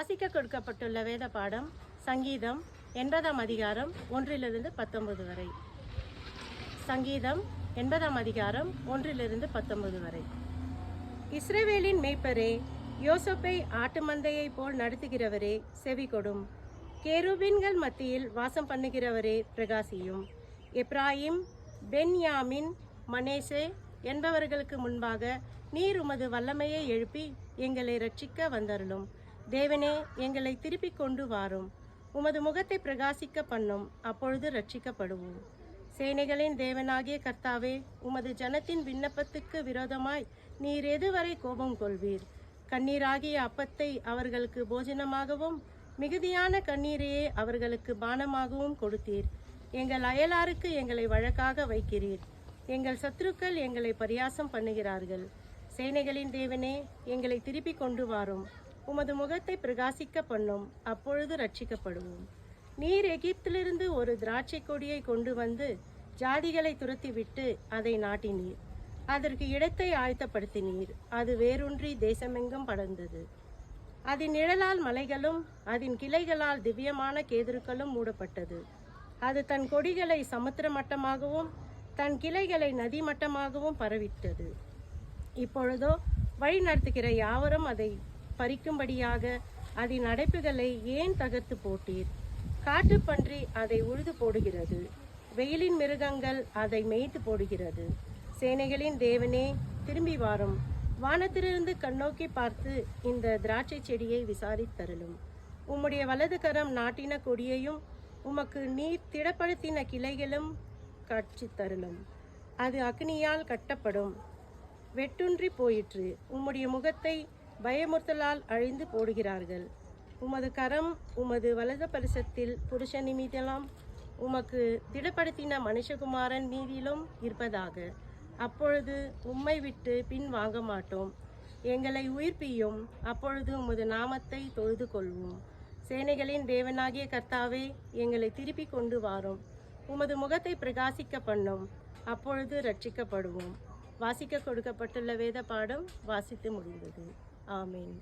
வாசிக்க கொடுக்கப்பட்டுள்ள வேத பாடம் சங்கீதம் 80ஆம் அதிகாரம் 1-19 வரை. சங்கீதம் 80ஆம் அதிகாரம் 1-19 வரை. இஸ்ரவேலின் மேய்ப்பரே, யோசேப்பை ஆட்டு மந்தையை போல் நடத்துகிறவரே, செவி கொடும். கேருபீன்கள் மத்தியில் வாசம் பண்ணுகிறவரே, பிரகாசியும். எப்ராயிம், பென்யாமின், மனேசே என்பவர்களுக்கு முன்பாக நீர் உமது வல்லமையை எழுப்பி எங்களை ரட்சிக்க வந்தருளும். தேவனே, எங்களை திருப்பிக் கொண்டு வாரும். உமது முகத்தை பிரகாசிக்க பண்ணும், அப்பொழுது ரட்சிக்கப்படுவோம். சேனைகளின் தேவனாகிய கர்த்தாவே, உமது ஜனத்தின் விண்ணப்பத்துக்கு விரோதமாய் நீர் எதுவரை கோபம் கொள்வீர்? கண்ணீராகிய அப்பத்தை அவர்களுக்கு போஜனமாகவும் மிகுதியான கண்ணீரையே அவர்களுக்கு பானமாகவும் கொடுத்தீர். எங்கள் அயலாருக்கு எங்களை வழக்காக வைக்கிறீர். எங்கள் சத்துருக்கள் எங்களை பரியாசம் பண்ணுகிறார்கள். சேனைகளின் தேவனே, எங்களை திருப்பி கொண்டு வாரும். உமது முகத்தை பிரகாசிக்க பண்ணும், அப்பொழுது ரட்சிக்கப்படுவோம். நீர் எகிப்திலிருந்து ஒரு திராட்சை கொடியை கொண்டு வந்து ஜாதிகளை துரத்திவிட்டு அதை நாட்டினீர். அதற்கு இடத்தை ஆயத்தப்படுத்தினீர். அது வேரூன்றி தேசமெங்கும் படர்ந்தது. அதன் நிழலால் மலைகளும் அதன் கிளைகளால் திவ்யமான கேதுருக்களும் மூடப்பட்டது. அது தன் கொடிகளை சமுத்திர மட்டமாகவும் தன் கிளைகளை நதி மட்டமாகவும் பரவிட்டது. இப்பொழுதோ வழி நடத்துகிற யாவரும் அதை பறிக்கும்படியாக அதன் அடைப்புகளை ஏன் தகர்த்து போட்டீர்? காட்டுப்பன்றி அதை உழுது போடுகிறது. வெயிலின் மிருகங்கள் அதை மேய்த்து போடுகிறது. சேனைகளின் தேவனே, திரும்பி வாரும். வானத்திலிருந்து கண்ணோக்கி பார்த்து இந்த திராட்சை செடியை விசாரித்தருளும். உம்முடைய வலது கரம் நாட்டின கொடியையும் உமக்கு நீர் திடப்படுத்தின கிளைகளும் காட்சி தருளும். அது அக்னியால் கட்டப்படும், வெட்டுன்றி போயிற்று. உம்முடைய முகத்தை பயமுறுத்தலால் அழிந்து போடுகிறார்கள். உமது கரம் உமது வலது பரிசத்தில் புருஷன் மீதிலும் உமக்கு திடப்படுத்தின மனுஷகுமாரன் மீதிலும் இருப்பதாக. அப்பொழுது உம்மை விட்டு பின் வாங்க மாட்டோம். எங்களை உயிர்ப்பியும், அப்பொழுது உமது நாமத்தை தொழுது கொள்வோம். சேனைகளின் தேவனாகிய கர்த்தாவே, எங்களை திருப்பி கொண்டு வாரும். உமது முகத்தை பிரகாசிக்க பண்ணும், அப்பொழுது ரட்சிக்கப்படுவோம். வாசிக்க கொடுக்கப்பட்டுள்ள வேத பாடம் வாசித்து முடிந்தது. ஆமேன்.